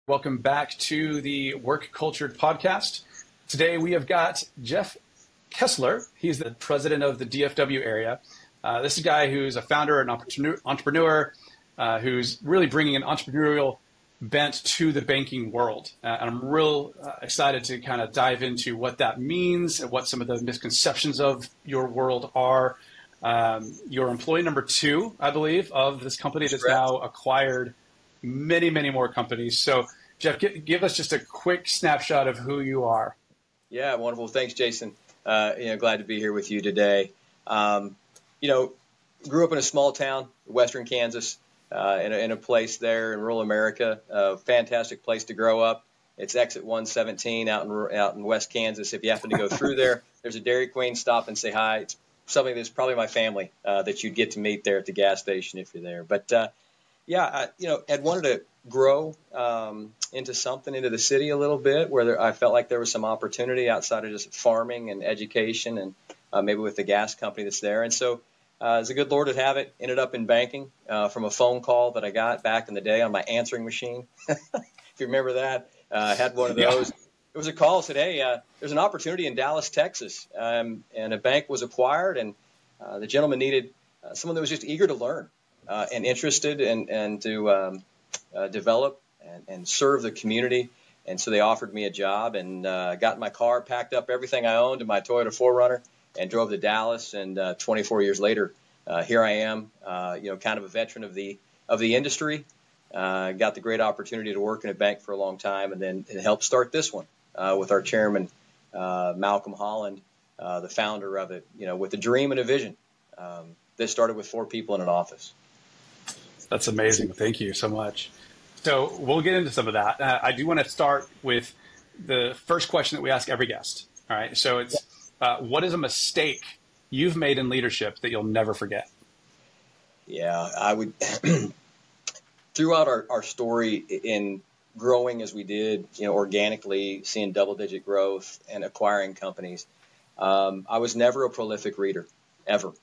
Welcome back to the Work Cultured podcast. Today we have got Jeff Kesler. He's the president of the DFW area. This is a guy who's a founder and entrepreneur who's really bringing an entrepreneurial bent to the banking world. And I'm real excited to kind of dive into what that means and what some of the misconceptions of your world are. You're employee number 2, I believe, of this company that's now acquired many, many more companies. So, Jeff, give us just a quick snapshot of who you are. Yeah, wonderful. Thanks, Jason. Glad to be here with you today. Grew up in a small town, western Kansas, in a place there in rural America. A fantastic place to grow up. It's exit 117 out in West Kansas. If you happen to go through there, there's a Dairy Queen. Stop and say hi. It's something that's probably my family that you'd get to meet there at the gas station if you're there. But had wanted to grow into the city a little bit where I felt like there was some opportunity outside of just farming and education and maybe with the gas company that's there. And so as a good Lord would have it, ended up in banking from a phone call that I got back in the day on my answering machine. If you remember that, I had one of those. It was a call that said, hey, there's an opportunity in Dallas, Texas, and a bank was acquired, and the gentleman needed someone that was just eager to learn and interested and to develop and serve the community. And so they offered me a job, and got in my car, packed up everything I owned in my Toyota 4Runner, and drove to Dallas. And 24 years later, here I am, kind of a veteran of the industry. Got the great opportunity to work in a bank for a long time, and then helped start this one with our chairman, Malcolm Holland, the founder of it, with a dream and a vision. This started with 4 people in an office. That's amazing. Thank you so much. So we'll get into some of that. I do want to start with the first question that we ask every guest. All right. So it's what is a mistake you've made in leadership that you'll never forget? Yeah, I would. Throughout our story in growing as we did, organically, seeing double-digit growth and acquiring companies, I was never a prolific reader, ever.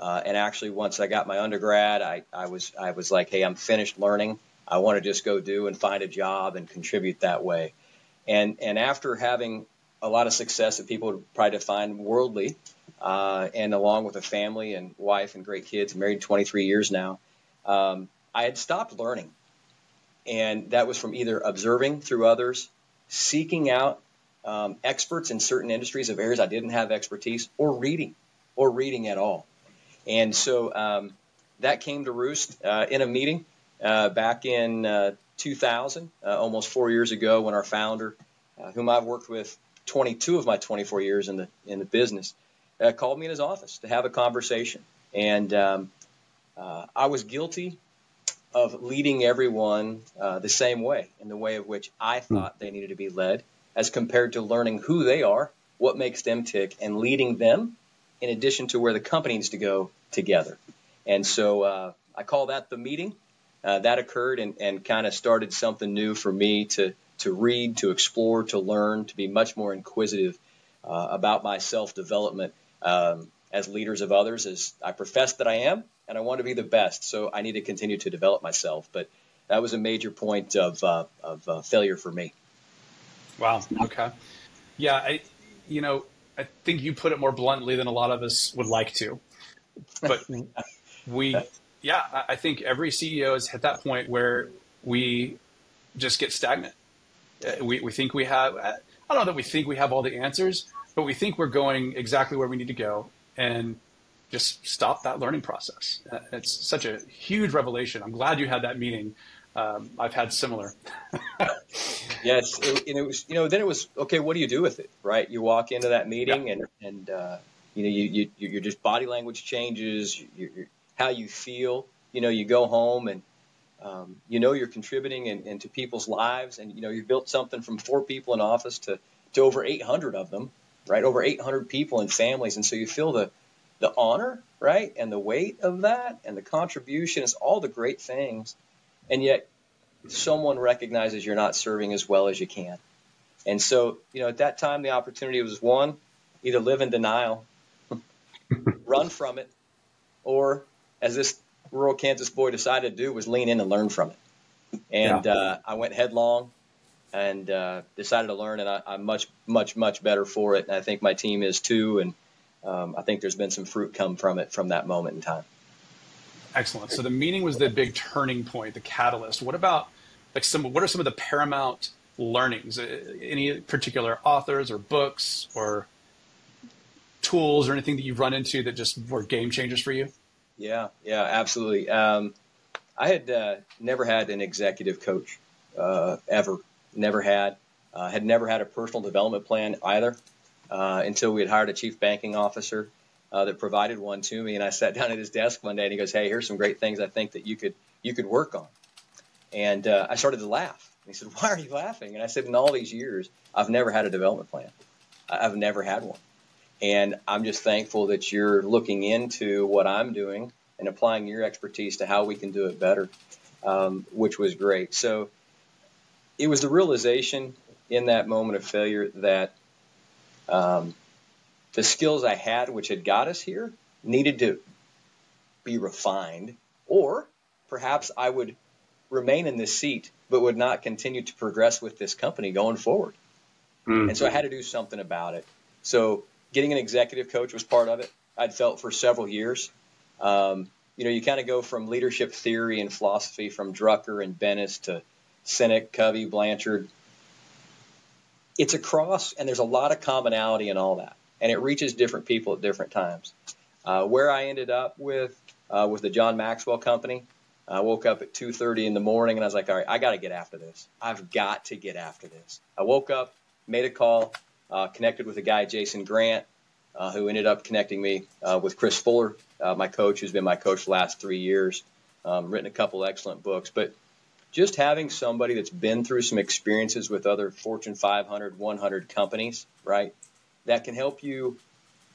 And actually, once I got my undergrad, I was like, hey, I'm finished learning. I want to just go do and find a job and contribute that way. And after having a lot of success that people would probably define worldly, and along with a family and wife and great kids, married 23 years now, I had stopped learning. And that was from either observing through others, seeking out experts in certain industries of areas I didn't have expertise, or reading at all. And so that came to roost in a meeting back in 2000, almost 4 years ago, when our founder, whom I've worked with 22 of my 24 years in the business, called me in his office to have a conversation. And I was guilty of leading everyone the same way, in the way of which I thought they needed to be led, as compared to learning who they are, what makes them tick, and leading them in addition to where the company needs to go together. And so I call that the meeting. That occurred and kind of started something new for me to read, to explore, to learn, to be much more inquisitive about my self-development as leaders of others, as I profess that I am, and I want to be the best. So I need to continue to develop myself. But that was a major point of failure for me. Wow. Okay. Yeah. I think you put it more bluntly than a lot of us would like to. But I think every CEO has hit that point where we just get stagnant. We think we have, I don't know that we think we have all the answers, but we think we're going exactly where we need to go, and just stop that learning process. It's such a huge revelation. I'm glad you had that meeting. I've had similar. Yes. It was, then it was, okay, what do you do with it? Right. You walk into that meeting and your just body language changes, how you feel, you go home and, you're contributing into people's lives, and, you've built something from 4 people in office to over 800 of them, right? Over 800 people and families. And so you feel the honor, right? And the weight of that and the contribution is all the great things. And yet someone recognizes you're not serving as well as you can. And so, at that time, the opportunity was, one, either live in denial, run from it, or, as this rural Kansas boy decided to do, was lean in and learn from it. And I went headlong, and decided to learn, and I'm much better for it. And I think my team is too, and I think there's been some fruit come from it from that moment in time. Excellent. So the meeting was the big turning point, the catalyst. What about what are some of the paramount learnings? Any particular authors or books or tools or anything that you've run into that just were game changers for you? Yeah, absolutely. I had never had an executive coach ever. Had never had a personal development plan either until we had hired a chief banking officer that provided one to me. And I sat down at his desk one day and he goes, "Hey, here's some great things I think that you could work on." And I started to laugh. And he said, "Why are you laughing?" And I said, "In all these years, I've never had a development plan. I've never had one. And I'm just thankful that you're looking into what I'm doing and applying your expertise to how we can do it better," which was great. So it was the realization in that moment of failure that the skills I had, which had got us here, needed to be refined, or perhaps I would remain in this seat but would not continue to progress with this company going forward. Mm-hmm. And so I had to do something about it. So getting an executive coach was part of it. I'd felt for several years. You kind of go from leadership theory and philosophy from Drucker and Bennis to Sinek, Covey, Blanchard. It's a cross, and there's a lot of commonality in all that, and it reaches different people at different times. Where I ended up with the John Maxwell Company, I woke up at 2:30 in the morning, and I was like, all right, I got to get after this. I've got to get after this. I woke up, made a call, connected with a guy, Jason Grant, who ended up connecting me with Chris Fuller, my coach, who's been my coach the last 3 years, written a couple excellent books. But just having somebody that's been through some experiences with other Fortune 500, 100 companies, right, that can help you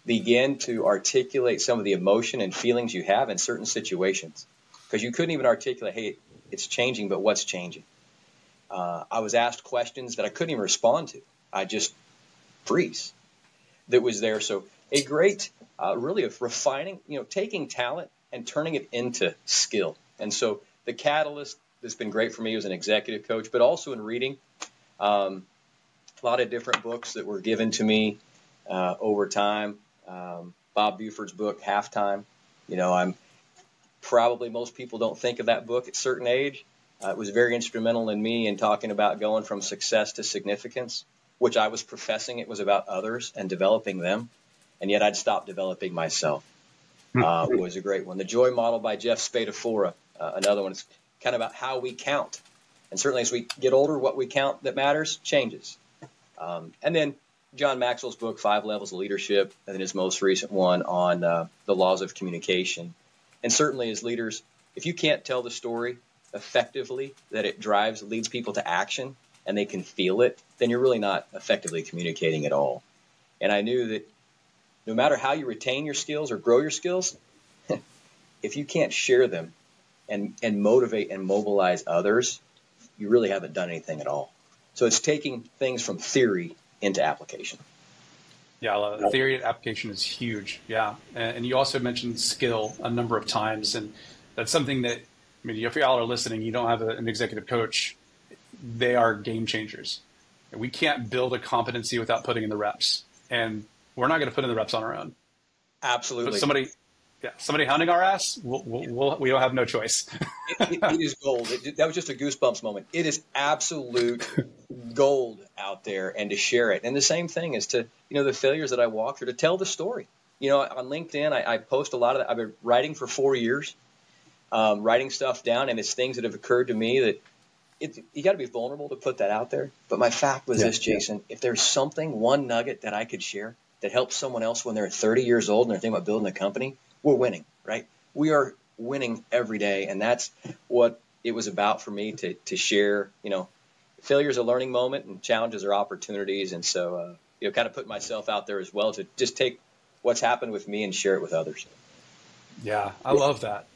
begin to articulate some of the emotion and feelings you have in certain situations. Because you couldn't even articulate, hey, it's changing, but what's changing? I was asked questions that I couldn't even respond to. I just freeze that was there. So a great, really of refining, taking talent and turning it into skill. And so the catalyst that's been great for me as an executive coach, but also in reading a lot of different books that were given to me over time. Bob Buford's book, Halftime. I'm probably most people don't think of that book at a certain age. It was very instrumental in me in talking about going from success to significance, which I was professing it was about others and developing them, and yet I'd stopped developing myself. Was a great one. The Joy Model by Jeff Spadafora, another one. It's kind of about how we count. And certainly as we get older, what we count that matters changes. And then John Maxwell's book, 5 Levels of Leadership, and then his most recent one on the laws of communication. And certainly as leaders, if you can't tell the story effectively, that it leads people to action, and they can feel it, then you're really not effectively communicating at all. And I knew that no matter how you retain your skills or grow your skills, if you can't share them and motivate and mobilize others, you really haven't done anything at all. So it's taking things from theory into application. Yeah, theory and application is huge. Yeah. And you also mentioned skill a number of times. And that's something that, if y'all are listening, you don't have an executive coach, they are game changers. We can't build a competency without putting in the reps. And we're not going to put in the reps on our own. Absolutely. But somebody hounding our ass, we don't have no choice. It is gold. That was just a goosebumps moment. It is absolute gold out there, and to share it. And the same thing is to, the failures that I walk through, to tell the story. On LinkedIn, I post a lot of that. I've been writing for 4 years, writing stuff down, and it's things that have occurred to me that you got to be vulnerable to put that out there. But my fact was this, Jason, if there's one nugget that I could share that helps someone else when they're 30 years old and they're thinking about building a company, we're winning, right? We are winning every day, and that's what it was about for me to share. Failure is a learning moment, and challenges are opportunities, and so kind of put myself out there as well to just take what's happened with me and share it with others. Yeah, I love that.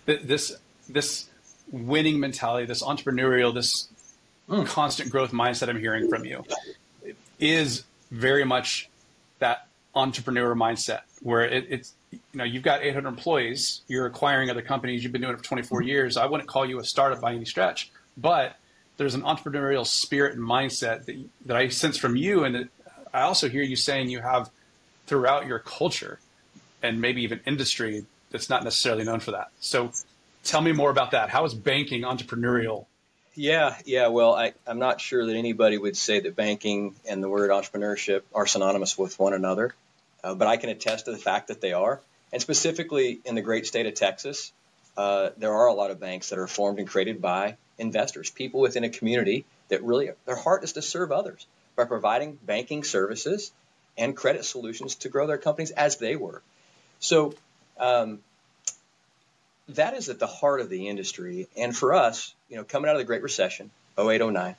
This winning mentality, this entrepreneurial, this constant growth mindset I'm hearing from you is very much that entrepreneur mindset where it's you've got 800 employees, you're acquiring other companies, you've been doing it for 24 years. I wouldn't call you a startup by any stretch, but there's an entrepreneurial spirit and mindset that I sense from you, and that I also hear you saying you have throughout your culture and maybe even industry that's not necessarily known for that. So tell me more about that. How is banking entrepreneurial? Yeah. Well, I'm not sure that anybody would say that banking and the word entrepreneurship are synonymous with one another, but I can attest to the fact that they are. And specifically in the great state of Texas, there are a lot of banks that are formed and created by investors, people within a community that really their heart is to serve others by providing banking services and credit solutions to grow their companies as they were. So that is at the heart of the industry. And for us, coming out of the Great Recession, 08, 09,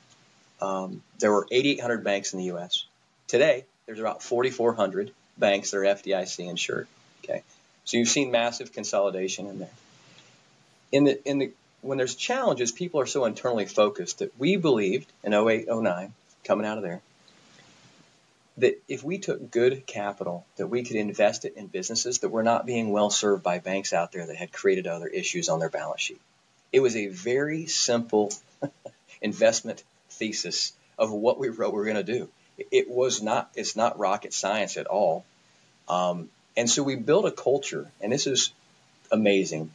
there were 8,800 banks in the U.S. Today, there's about 4,400 banks that are FDIC insured. Okay, so you've seen massive consolidation in there. When there's challenges, people are so internally focused that we believed in 08, 09, coming out of there, that if we took good capital, that we could invest it in businesses that were not being well served by banks out there that had created other issues on their balance sheet. It was a very simple investment thesis of what we wrote we were going to do. It's not rocket science at all. And so we built a culture, and this is amazing.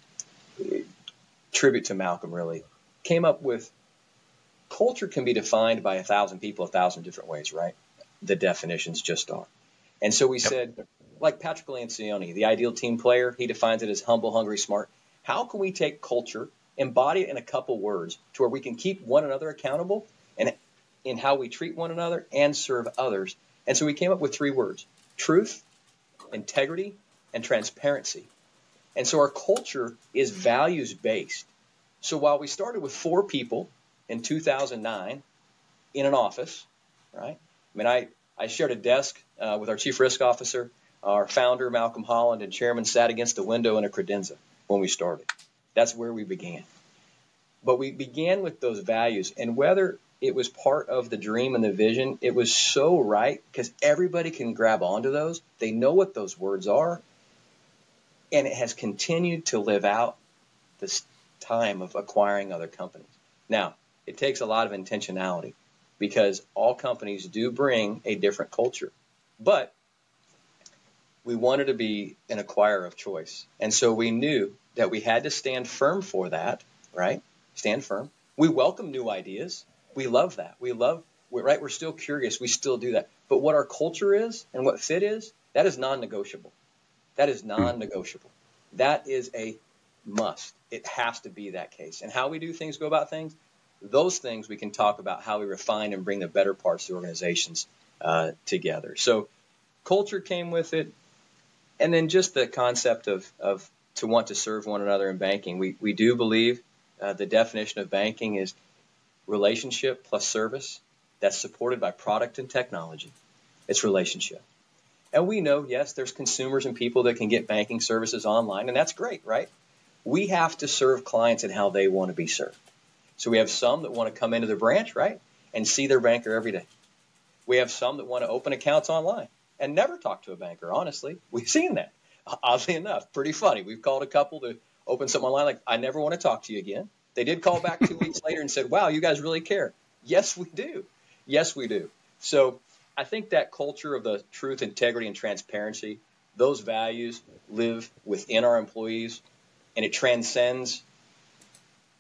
Tribute to Malcolm, really. Came up with culture can be defined by 1,000 people 1,000 different ways, right? The definitions just are. And so we said, like Patrick Lencioni, the ideal team player, he defines it as humble, hungry, smart. How can we take culture, embody it in a couple words to where we can keep one another accountable and in how we treat one another and serve others? And so we came up with 3 words: truth, integrity, and transparency. And so our culture is values-based. So while we started with 4 people in 2009 in an office, right? I mean, I shared a desk with our chief risk officer, our founder, Malcolm Holland, and chairman sat against a window in a credenza when we started. That's where we began. But we began with those values. And whether it was part of the dream and the vision, it was so right because everybody can grab onto those. They know what those words are. And it has continued to live out this time of acquiring other companies. Now, it takes a lot of intentionality because all companies do bring a different culture. But we wanted to be an acquirer of choice. And so we knew that we had to stand firm for that, right? Stand firm. We welcome new ideas. We love that. We're still curious. We still do that. But what our culture is and what fit is, that is non-negotiable. That is non-negotiable. That is a must. It has to be that case. And how we do things, go about things, those things we can talk about how we refine and bring the better parts of the organizations together. So culture came with it. And then just the concept of to want to serve one another in banking. We do believe the definition of banking is relationship plus service that's supported by product and technology. It's relationship. And we know, yes, there's consumers and people that can get banking services online, and that's great, right? We have to serve clients in how they want to be served. So we have some that want to come into the branch, right, and see their banker every day. We have some that want to open accounts online and never talk to a banker, honestly. We've seen that, oddly enough. Pretty funny. We've called a couple to open something online like, I never want to talk to you again. They did call back 2 weeks later and said, wow, you guys really care. Yes, we do. Yes, we do. So I think that culture of the truth, integrity, and transparency, those values live within our employees, and it transcends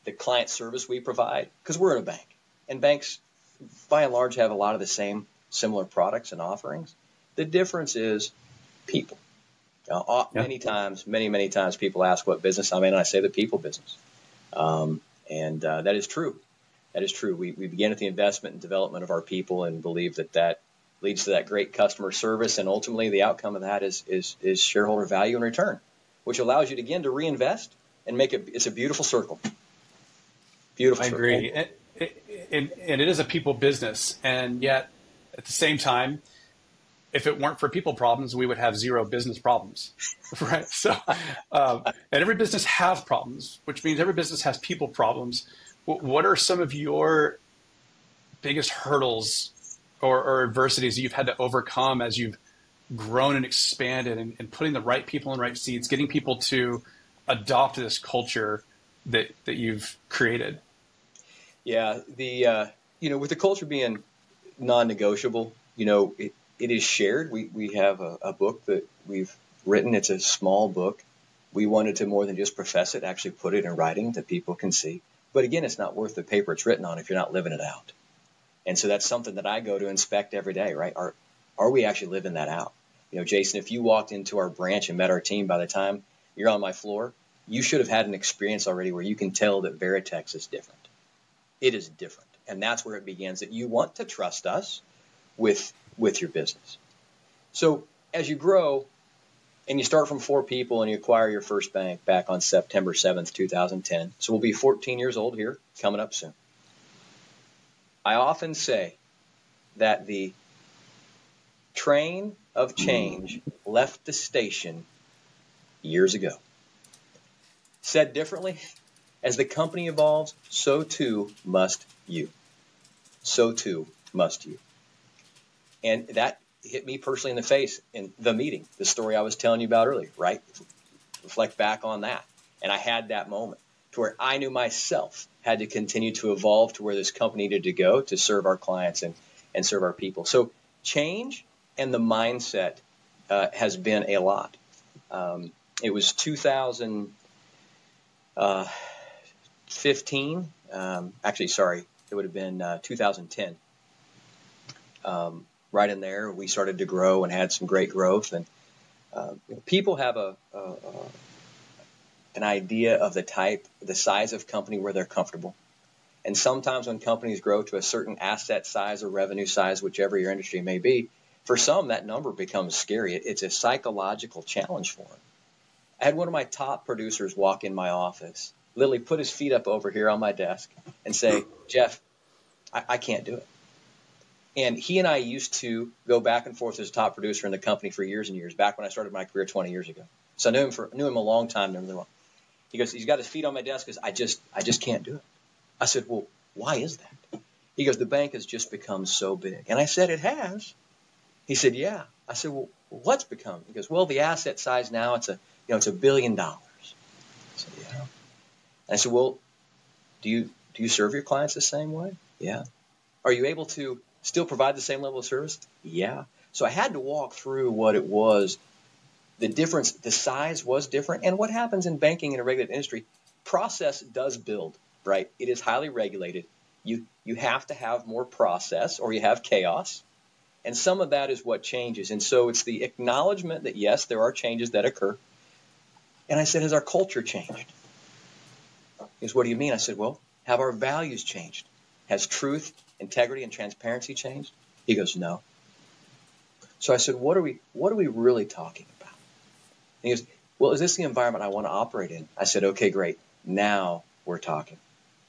the client service we provide because we're in a bank. And banks, by and large, have a lot of the same similar products and offerings. The difference is people. Many times, people ask what business I'm in, and I say the people business. That is true. That is true. We begin at the investment and development of our people and believe that leads to that great customer service, and ultimately the outcome of that is shareholder value and return, which allows you to reinvest and it's a beautiful circle. Beautiful. I agree. And it is a people business, and yet at the same time, if it weren't for people problems, we would have 0 business problems, right? So, and every business has problems, which means every business has people problems. What are some of your biggest hurdles or adversities you've had to overcome as you've grown and expanded and putting the right people in the right seats, getting people to adopt this culture that you've created? Yeah, with the culture being non-negotiable, it is shared. We have a book that we've written. It's a small book. We wanted to more than just profess it, actually put it in writing that people can see. But again, it's not worth the paper it's written on if you're not living it out. And so that's something that I go to inspect every day, right? Are we actually living that out? Jason, if you walked into our branch and met our team, by the time you're on my floor, you should have had an experience already where you can tell that Veritex is different. It is different. And that's where it begins, that you want to trust us with your business. So as you grow and you start from 4 people and you acquire your first bank back on September 7th, 2010. So we'll be 14 years old here, coming up soon. I often say that the train of change left the station years ago. Said differently, as the company evolves, so too must you. So too must you. And that hit me personally in the face in the meeting, the story I was telling you about earlier, right? Reflect back on that. And I had that moment to where I knew myself had to continue to evolve to where this company needed to go to serve our clients and serve our people. So change and the mindset has been a lot. It was 2015. It would have been 2010. Right in there, we started to grow and had some great growth. And people have an idea of the size of company where they're comfortable. And sometimes when companies grow to a certain asset size or revenue size, whichever your industry may be, for some, that number becomes scary. It's a psychological challenge for them. I had one of my top producers walk in my office, literally put his feet up over here on my desk and say, Jeff, I can't do it. And he and I used to go back and forth as a top producer in the company for years and years, back when I started my career 20 years ago. So I knew him a long time, knew him really well. He goes, he's got his feet on my desk because I just can't do it. I said, well, why is that? He goes, the bank has just become so big. And I said, it has. He said, yeah. I said, well, what's become? He goes, well, the asset size now, it's $1 billion. I said, yeah. And I said, well, do you serve your clients the same way? Yeah. Are you able to still provide the same level of service? Yeah. So I had to walk through what it was. The difference, the size was different. And what happens in banking in a regulated industry, process does build, right? It is highly regulated. You have to have more process or you have chaos. And some of that is what changes. And so it's the acknowledgement that, yes, there are changes that occur. And I said, has our culture changed? He goes, what do you mean? I said, well, have our values changed? Has truth, integrity, and transparency changed? He goes, no. So I said, what are we really talking about? And he goes, well, is this the environment I want to operate in? I said, okay, great. Now we're talking.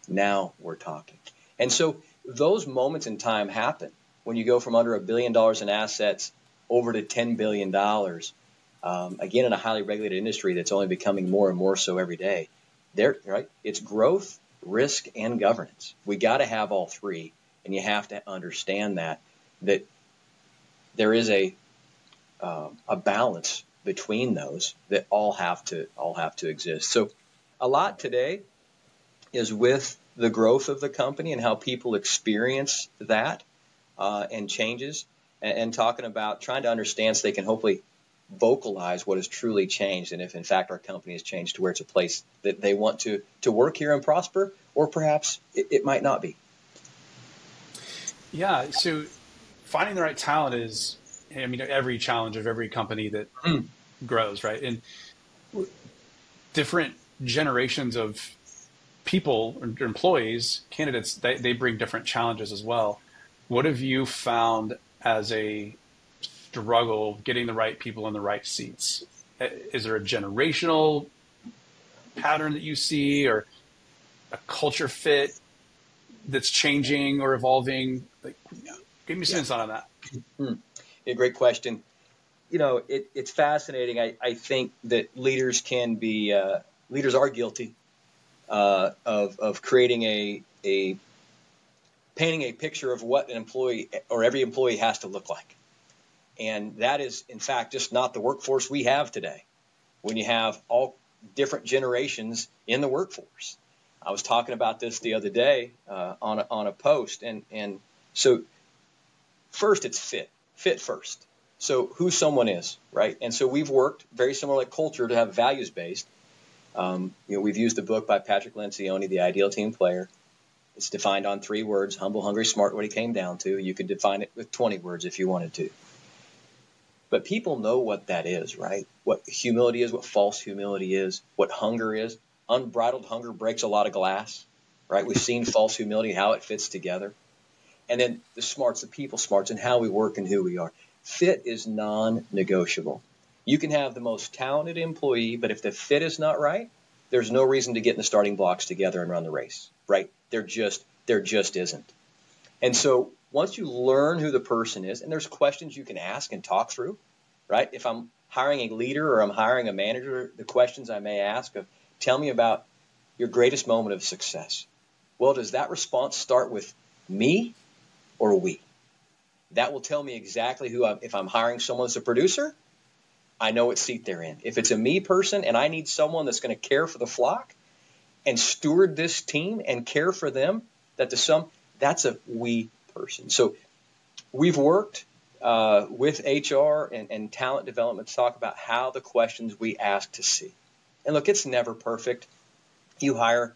Now we're talking. And so those moments in time happen when you go from under $1 billion in assets over to $10 billion. Again, in a highly regulated industry that's only becoming more and more so every day. Right? It's growth, risk, and governance. We got to have all three, and you have to understand that there is a balance between those that all have to exist. So a lot today is with the growth of the company and how people experience that and changes, and talking about trying to understand so they can hopefully vocalize what has truly changed, and if in fact our company has changed to where it's a place that they want to work here and prosper, or perhaps it might not be. Yeah, so finding the right talent is, I mean, every challenge of every company that grows, right? And different generations of people or employees, candidates, they bring different challenges as well. What have you found as a struggle getting the right people in the right seats? Is there a generational pattern that you see, or a culture fit that's changing or evolving? Like, give me some insight on that. Yeah, great question. It's fascinating. I think that leaders are guilty of creating painting a picture of what an employee or every employee has to look like. And that is, in fact, just not the workforce we have today when you have all different generations in the workforce. I was talking about this the other day on a post, and so first it's fit first. So who someone is, right? And so we've worked very similar like culture to have values based. We've used the book by Patrick Lencioni, The Ideal Team Player. It's defined on 3 words: humble, hungry, smart. What he came down to. You could define it with 20 words if you wanted to. But people know what that is, right? What humility is, what false humility is, what hunger is. Unbridled hunger breaks a lot of glass, right? We've seen false humility, how it fits together. And then the smarts, the people smarts, and how we work and who we are. Fit is non-negotiable. You can have the most talented employee, but if the fit is not right, there's no reason to get in the starting blocks together and run the race, right? There just isn't. And so once you learn who the person is, and there's questions you can ask and talk through, right? If I'm hiring a leader or I'm hiring a manager, the questions I may ask of, tell me about your greatest moment of success. Well, does that response start with me or we? That will tell me exactly if I'm hiring someone as a producer, I know what seat they're in. If it's a me person and I need someone that's going to care for the flock and steward this team and care for them, that's a we person. So we've worked with HR and talent development to talk about how the questions we ask to see. And look, it's never perfect. You hire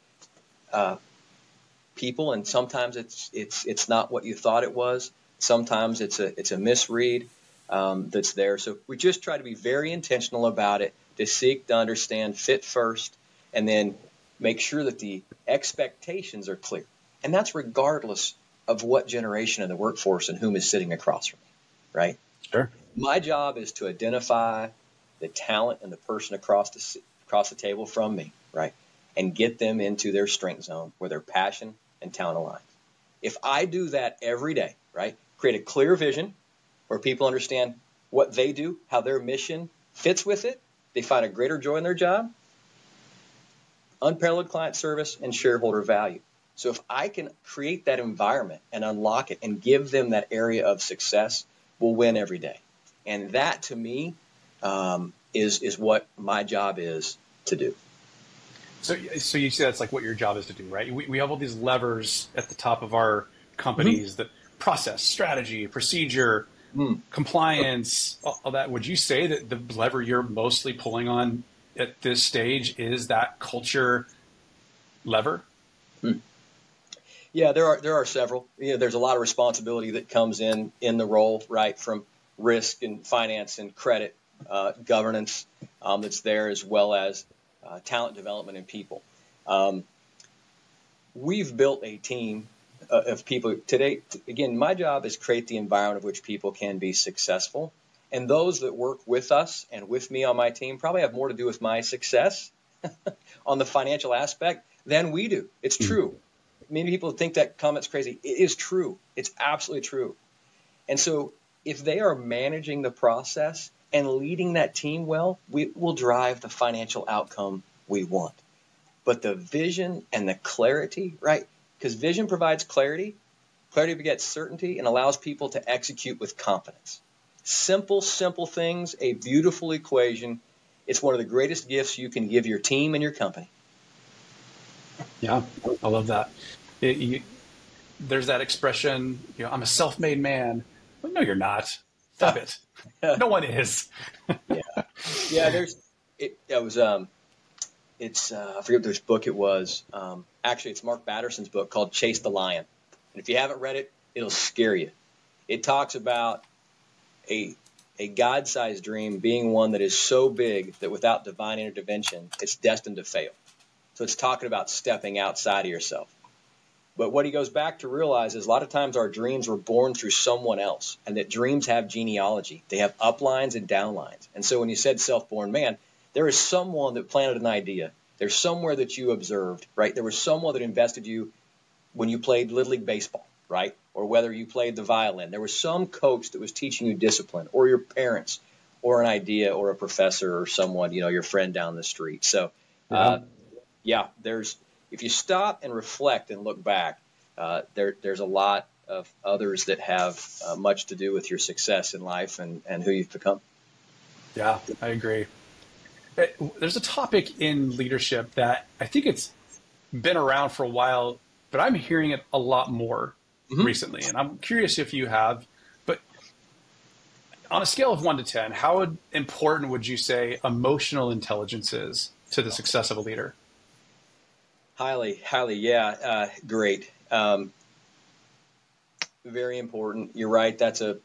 people, and sometimes it's not what you thought it was. Sometimes it's a misread that's there. So we just try to be very intentional about it, to seek to understand fit first, and then make sure that the expectations are clear. And that's regardless of what generation of the workforce and whom is sitting across from me, right? Sure. My job is to identify the talent and the person across the table from me, right? And get them into their strength zone where their passion and talent align. If I do that every day, right? Create a clear vision where people understand what they do, how their mission fits with it. They find a greater joy in their job, unparalleled client service, and shareholder value. So if I can create that environment and unlock it and give them that area of success, we'll win every day. And that, to me, is what my job is to do. So you say that's like what your job is to do, right? We have all these levers at the top of our companies, that process, strategy, procedure, compliance, all that. Would you say that the lever you're mostly pulling on at this stage is that culture lever? Yeah, there are several. There's a lot of responsibility that comes in the role, right, from risk and finance and credit, governance that's there, as well as talent development and people. We've built a team of people today. Again, my job is create the environment of which people can be successful. And those that work with us and with me on my team probably have more to do with my success on the financial aspect than we do. It's true. Many people think that comment's crazy. It is true. It's absolutely true. And so if they are managing the process and leading that team well, we will drive the financial outcome we want. But the vision and the clarity, right? Because vision provides clarity, clarity begets certainty, and allows people to execute with confidence. Simple things, a beautiful equation. It's one of the greatest gifts you can give your team and your company. Yeah, I love that. There's that expression, I'm a self-made man. Well, no, you're not. Stop it. No one is. Yeah. I forget which book it was. Actually, it's Mark Batterson's book called Chase the Lion. And if you haven't read it, it'll scare you. It talks about a God-sized dream being one that is so big that without divine intervention, it's destined to fail. So it's talking about stepping outside of yourself. But what he goes back to realize is a lot of times our dreams were born through someone else, and that dreams have genealogy. They have uplines and downlines. And so when you said self-born man, there is someone that planted an idea. There's somewhere that you observed, right? There was someone that invested you when you played Little League Baseball, right? Or whether you played the violin. There was some coach that was teaching you discipline, or your parents, or an idea, or a professor, or someone, your friend down the street. So, if you stop and reflect and look back, there's a lot of others that have much to do with your success in life and who you've become. Yeah, I agree. There's a topic in leadership that I think it's been around for a while, but I'm hearing it a lot more recently. And I'm curious if you have, but on a scale of 1 to 10, how important would you say emotional intelligence is to the success of a leader? Highly, highly, yeah. Great. Very important. You're right. That's a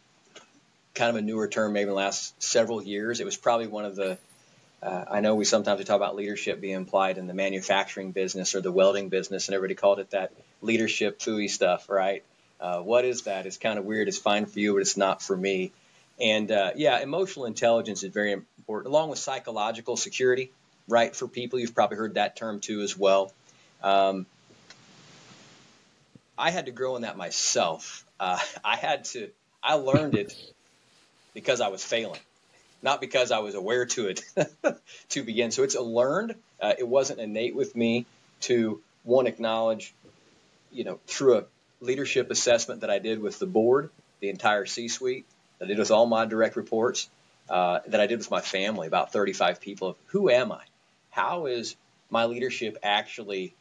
kind of a newer term, maybe in the last several years. It was probably one of the, I know we sometimes talk about leadership being applied in the manufacturing business or the welding business, and everybody called it that leadership phooey stuff, right? What is that? It's kind of weird. It's fine for you, but it's not for me. And yeah, emotional intelligence is very important, along with psychological security, right? For people, you've probably heard that term too as well. I had to grow in that myself. I learned it because I was failing, not because I was aware to it to begin. So it's a learned. It wasn't innate with me to acknowledge, through a leadership assessment that I did with the board, the entire C-suite, that I did with all my direct reports, that I did with my family, about 35 people. Of who am I? How is my leadership actually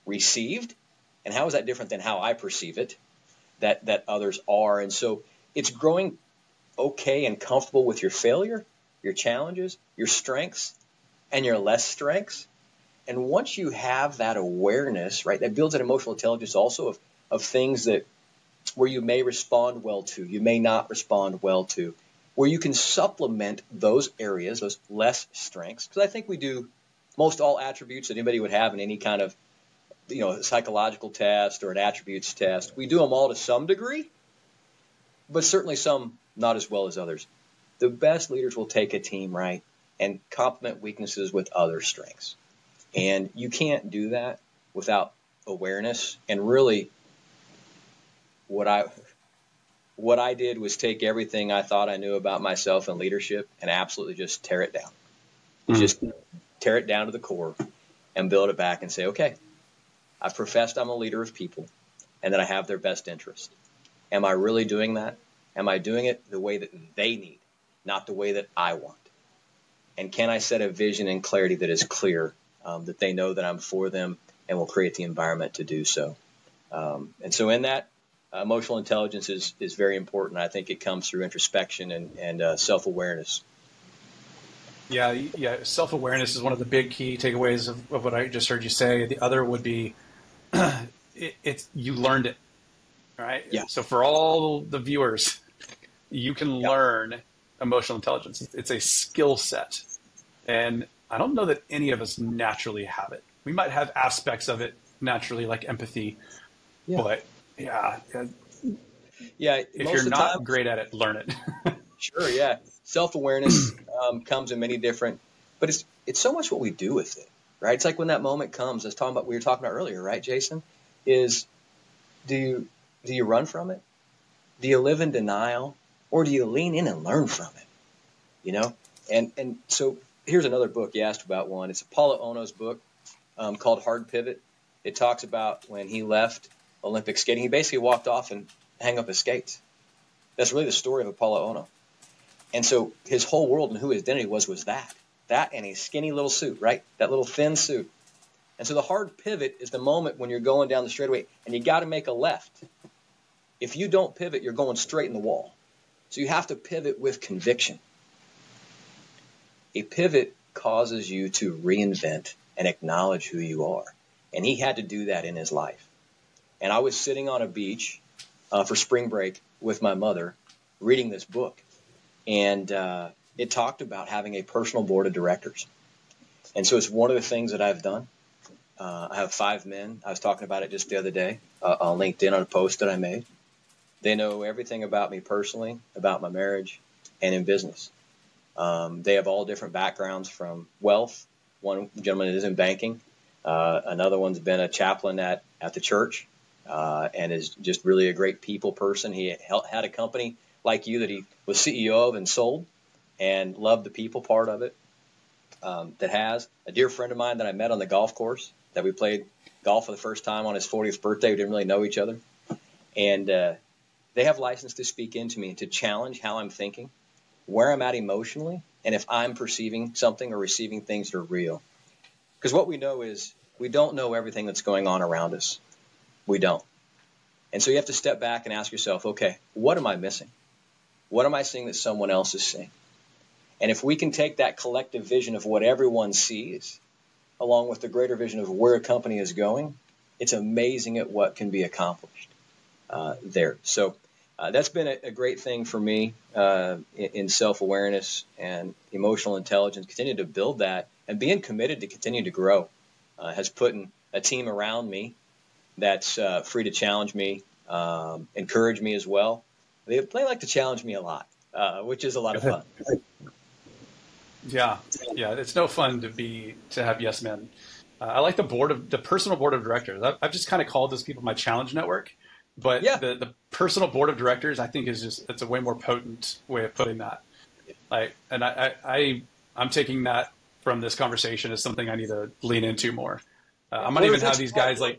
received? And how is that different than how I perceive it, that others are? And so it's growing okay and comfortable with your failure, your challenges, your strengths, and your less strengths. And once you have that awareness, right, that builds an emotional intelligence also of things that where you may respond well to, you may not respond well to, where you can supplement those areas, those less strengths. Because I think we do most all attributes that anybody would have in any kind of psychological test or an attributes test. We do them all to some degree, but certainly some not as well as others. The best leaders will take a team, right, and complement weaknesses with other strengths. And you can't do that without awareness. And really, what I did was take everything I thought I knew about myself and leadership and absolutely just tear it down. Just tear it down to the core and build it back and say, okay, I've professed I'm a leader of people and that I have their best interest. Am I really doing that? Am I doing it the way that they need, not the way that I want? And can I set a vision and clarity that is clear, that they know that I'm for them and will create the environment to do so? And so in that, emotional intelligence is very important. I think it comes through introspection and self-awareness. Yeah. Self-awareness is one of the big key takeaways of what I just heard you say. The other would be you learned it, right? Yeah. So for all the viewers, you can learn emotional intelligence. It's a skill set. And I don't know that any of us naturally have it. We might have aspects of it naturally, like empathy, but if you're not great at it, learn it. Sure, yeah. Self-awareness comes in many different, but it's so much what we do with it, right? It's like when that moment comes, we were talking about earlier, right, Jason, is do you run from it? Do you live in denial? Or do you lean in and learn from it? And so here's another book. You asked about one. It's Apollo Ono's book called Hard Pivot. It talks about when he left Olympic skating. He basically walked off and hung up his skates. That's really the story of Apollo Ono. And so his whole world and who his identity was that and a skinny little suit, right? That little thin suit. And so the hard pivot is the moment when you're going down the straightaway and you got to make a left. If you don't pivot, you're going straight in the wall. So you have to pivot with conviction. A pivot causes you to reinvent and acknowledge who you are. And he had to do that in his life. And I was sitting on a beach for spring break with my mother reading this book. And it talked about having a personal board of directors. And so it's one of the things that I've done. I have 5 men. I was talking about it just the other day on LinkedIn on a post that I made. They know everything about me personally, about my marriage, and in business. They have all different backgrounds from wealth. One gentleman is in banking. Another one's been a chaplain at the church and is just really a great people person. He had a company like you that he was CEO of and sold and loved the people part of it. That has a dear friend of mine that I met on the golf course that we played golf for the first time on his 40th birthday. We didn't really know each other. And they have license to speak into me and to challenge how I'm thinking, where I'm at emotionally, and if I'm perceiving something or receiving things that are real. Because what we know is We don't know everything that's going on around us. We don't. And so you have to step back and ask yourself, okay, what am I missing? What am I seeing that someone else is seeing? And if we can take that collective vision of what everyone sees, along with the greater vision of where a company is going, it's amazing at what can be accomplished there. So that's been a great thing for me in self-awareness and emotional intelligence, continue to build that, and being committed to continue to grow has put a team around me that's free to challenge me, encourage me as well. They like to challenge me a lot, which is a lot of fun. Yeah, it's no fun to have yes men. I like the personal board of directors. I've just kind of called those people my challenge network, but the personal board of directors, I think it's a way more potent way of putting that. And I'm taking that from this conversation as something I need to lean into more. I might even have these guys I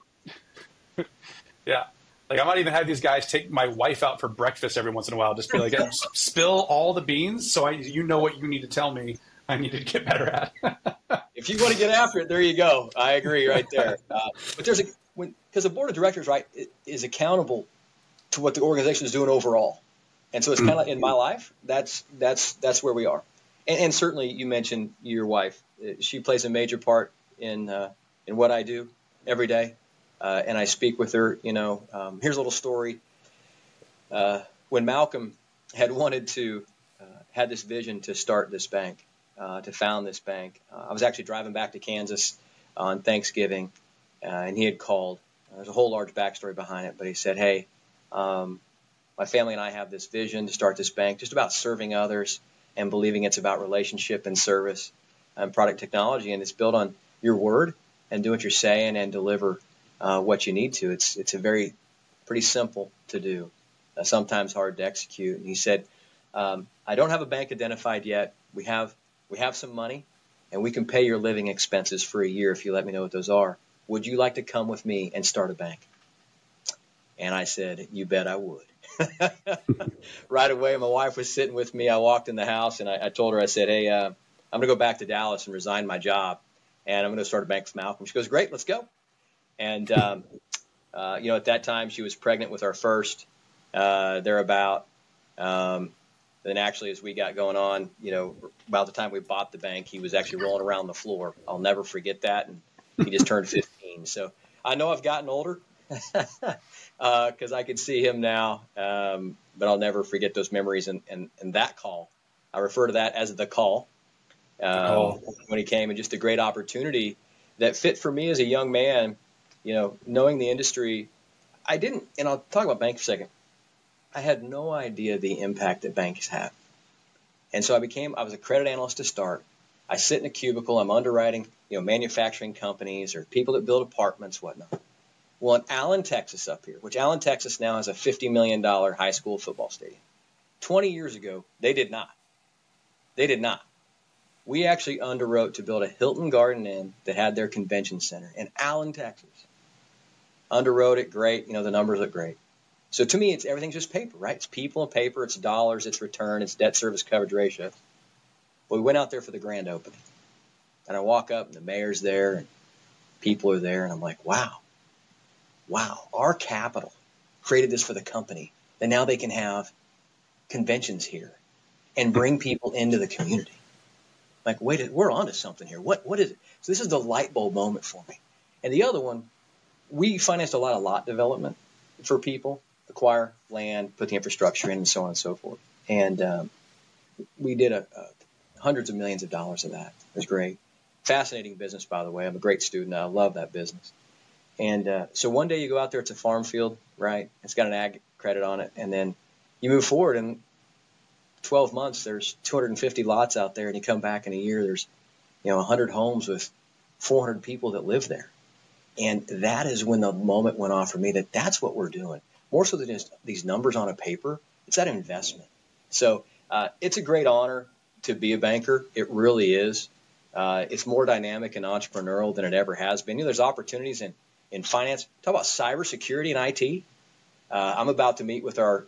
might even have these guys take my wife out for breakfast every once in a while. Just be like, hey, spill all the beans so you know what you need to tell me I need to get better at. If you want to get after it, there you go. I agree right there. But because the board of directors, right, is accountable to what the organization is doing overall. And so it's kind of like in my life, that's where we are. And certainly you mentioned your wife. She plays a major part in what I do every day. And I speak with her, here's a little story. When Malcolm had had this vision to start this bank, to found this bank, I was actually driving back to Kansas on Thanksgiving, and he had called. There's a whole large backstory behind it, but he said, hey, my family and I have this vision to start this bank just about serving others and believing it's about relationship and service and product technology, and it's built on your word and do what you're saying and deliver what you need to. It's a pretty simple to do, sometimes hard to execute. And he said, I don't have a bank identified yet. We have some money, and we can pay your living expenses for a year if you let me know what those are. Would you like to come with me and start a bank? And I said, you bet I would. Right away, my wife was sitting with me. I walked in the house, and I told her, I said, hey, I'm going to go back to Dallas and resign my job, and I'm going to start a bank with Malcolm. She goes, great, let's go. And, at that time, she was pregnant with our first, thereabout. Then actually, as we got going on, about the time we bought the bank, he was actually rolling around the floor. I'll never forget that. And he just turned 15. So I know I've gotten older because I can see him now, but I'll never forget those memories and that call. I refer to that as the call when he came, and just a great opportunity that fit for me as a young man, knowing the industry. I didn't, and I'll talk about bank for a second. I had no idea the impact that banks have. And so I was a credit analyst to start. I sit in a cubicle. I'm underwriting, manufacturing companies or people that build apartments, whatnot. Well, in Allen, Texas up here, which Allen, Texas now has a $50 million high school football stadium. 20 years ago, they did not. They did not. We actually underwrote to build a Hilton Garden Inn that had their convention center in Allen, Texas. Underwrote it, great. The numbers look great. So to me, everything's just paper, right? It's people and paper, it's dollars, it's return, it's debt service coverage ratio. Well, we went out there for the grand opening. And I walk up, and the mayor's there, and people are there, and I'm like, wow, our capital created this for the company. And now they can have conventions here and bring people into the community. Like, wait, we're onto something here. What is it? So this is the light bulb moment for me. And the other one, we financed a lot of lot development for people, acquire land, put the infrastructure in, and so on and so forth. And we did hundreds of millions of dollars of that. It was great. Fascinating business, by the way. I'm a great student. I love that business. And so one day you go out there, it's a farm field, right? It's got an ag credit on it. And then you move forward, and 12 months, there's 250 lots out there, and you come back in a year, there's 100 homes with 400 people that live there. And that is when the moment went off for me that's what we're doing. More so than just these numbers on a paper, it's that investment. So it's a great honor to be a banker. It really is. It's more dynamic and entrepreneurial than it ever has been. There's opportunities in finance. Talk about cybersecurity and IT. I'm about to meet with our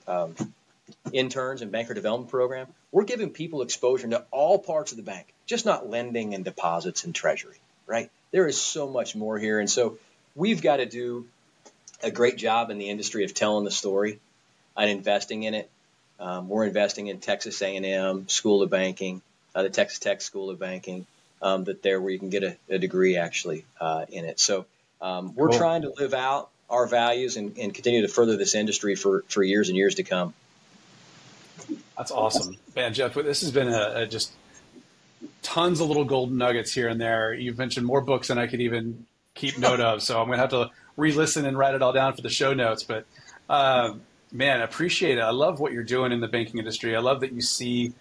interns and banker development program. We're giving people exposure to all parts of the bank, just not lending and deposits and treasury, right? there is so much more here. And so we've got to do a great job in the industry of telling the story and investing in it. We're investing in Texas A&M School of Banking, the Texas Tech School of Banking, where you can get a degree actually in it. So we're trying to live out our values and continue to further this industry for years and years to come. That's awesome, man, Jeff. This has been just tons of little golden nuggets here and there. You've mentioned more books than I could even keep note of, so I'm going to have to re-listen and write it all down for the show notes. But man, I appreciate it. I love what you're doing in the banking industry. I love that you see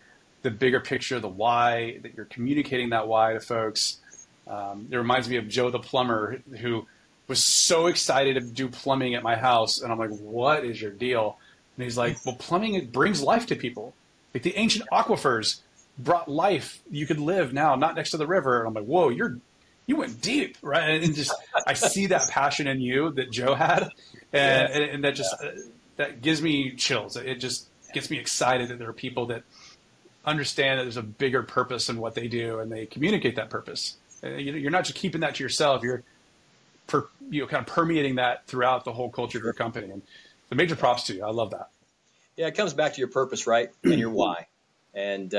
the bigger picture, the why, that you're communicating that why to folks. It reminds me of Joe the plumber, who was so excited to do plumbing at my house. And I'm like, what is your deal? And he's like, well, plumbing, it brings life to people. Like the ancient aquifers brought life. You could live now, not next to the river. And I'm like, whoa, you went deep, right? And just, I see that passion in you that Joe had. And that just, that gives me chills. It just gets me excited that there are people that understand that there's a bigger purpose in what they do, and they communicate that purpose. You're not just keeping that to yourself. You're kind of permeating that throughout the whole culture of your company. And the major props to you. I love that. Yeah, it comes back to your purpose, right, and your why. And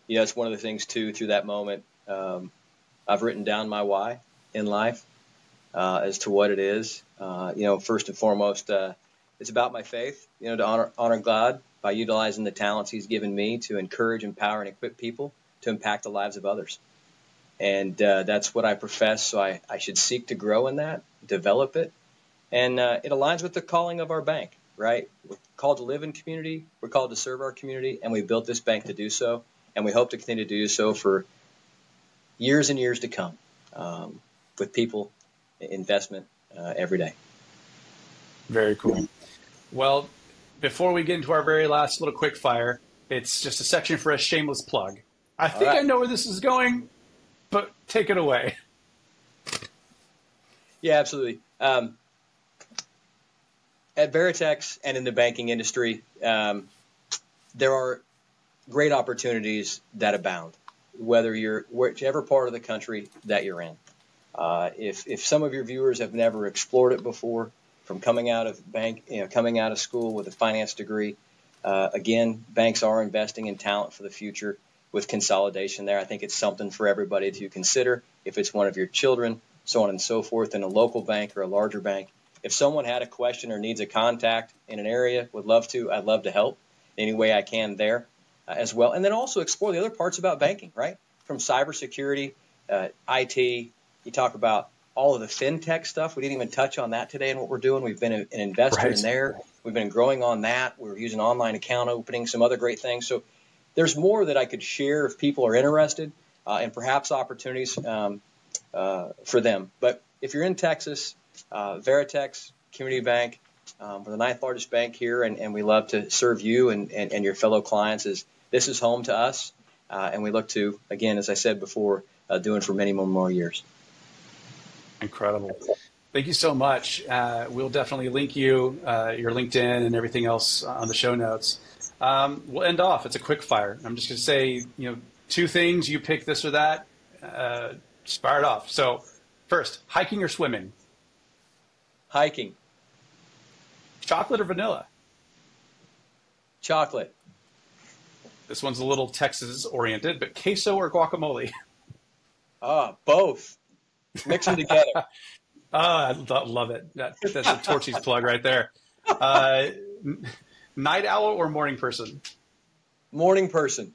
it's one of the things too. Through that moment, I've written down my why in life as to what it is. First and foremost, it's about my faith. To honor God by utilizing the talents He's given me to encourage, empower, and equip people to impact the lives of others. And that's what I profess. So I should seek to grow in that, develop it. And it aligns with the calling of our bank, right? We're called to live in community. We're called to serve our community. And we built this bank to do so. And we hope to continue to do so for years and years to come with people, investment every day. Very cool. Well, before we get into our very last little quick fire, it's just a section for a shameless plug. I think I know where this is going, but take it away. Yeah, absolutely. At Veritex and in the banking industry, there are great opportunities that abound, whether you're whichever part of the country that you're in. If some of your viewers have never explored it before, from coming out of school with a finance degree, again, banks are investing in talent for the future with consolidation there. I think it's something for everybody to consider. If it's one of your children, so on and so forth, in a local bank or a larger bank. If someone had a question or needs a contact in an area, I'd love to help any way I can there as well. And then also explore the other parts about banking, right? From cybersecurity, IT, you talk about all of the fintech stuff. We didn't even touch on that today in what we're doing. We've been an investor in there. We've been growing on that. We're using online account opening, some other great things. So there's more that I could share if people are interested and perhaps opportunities for them. But if you're in Texas, Vertex Community Bank, we're the 9th largest bank here, and we love to serve you and your fellow clients. This is home to us, and we look to, again, as I said before, doing for many more years. Incredible. Thank you so much. We'll definitely link you, your LinkedIn and everything else on the show notes. We'll end off. It's a quick fire. I'm just going to say, 2 things. You pick this or that. Just fire it off. So first, hiking or swimming? Hiking. Chocolate or vanilla? Chocolate. This one's a little Texas oriented, but queso or guacamole? Both. Mix them together. I love it. That's a Torchy's plug right there. Night owl or morning person? Morning person.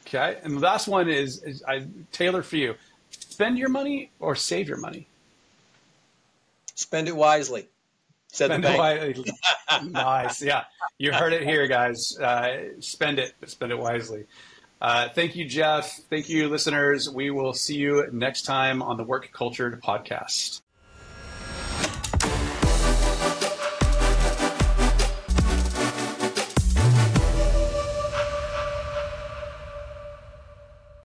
Okay. And the last one is tailored for you. Spend your money or save your money? Spend it wisely. Spend it wisely. Nice. Yeah. You heard it here, guys. Spend it, but spend it wisely. Thank you, Jeff. Thank you, listeners. We will see you next time on the Work Cultured podcast.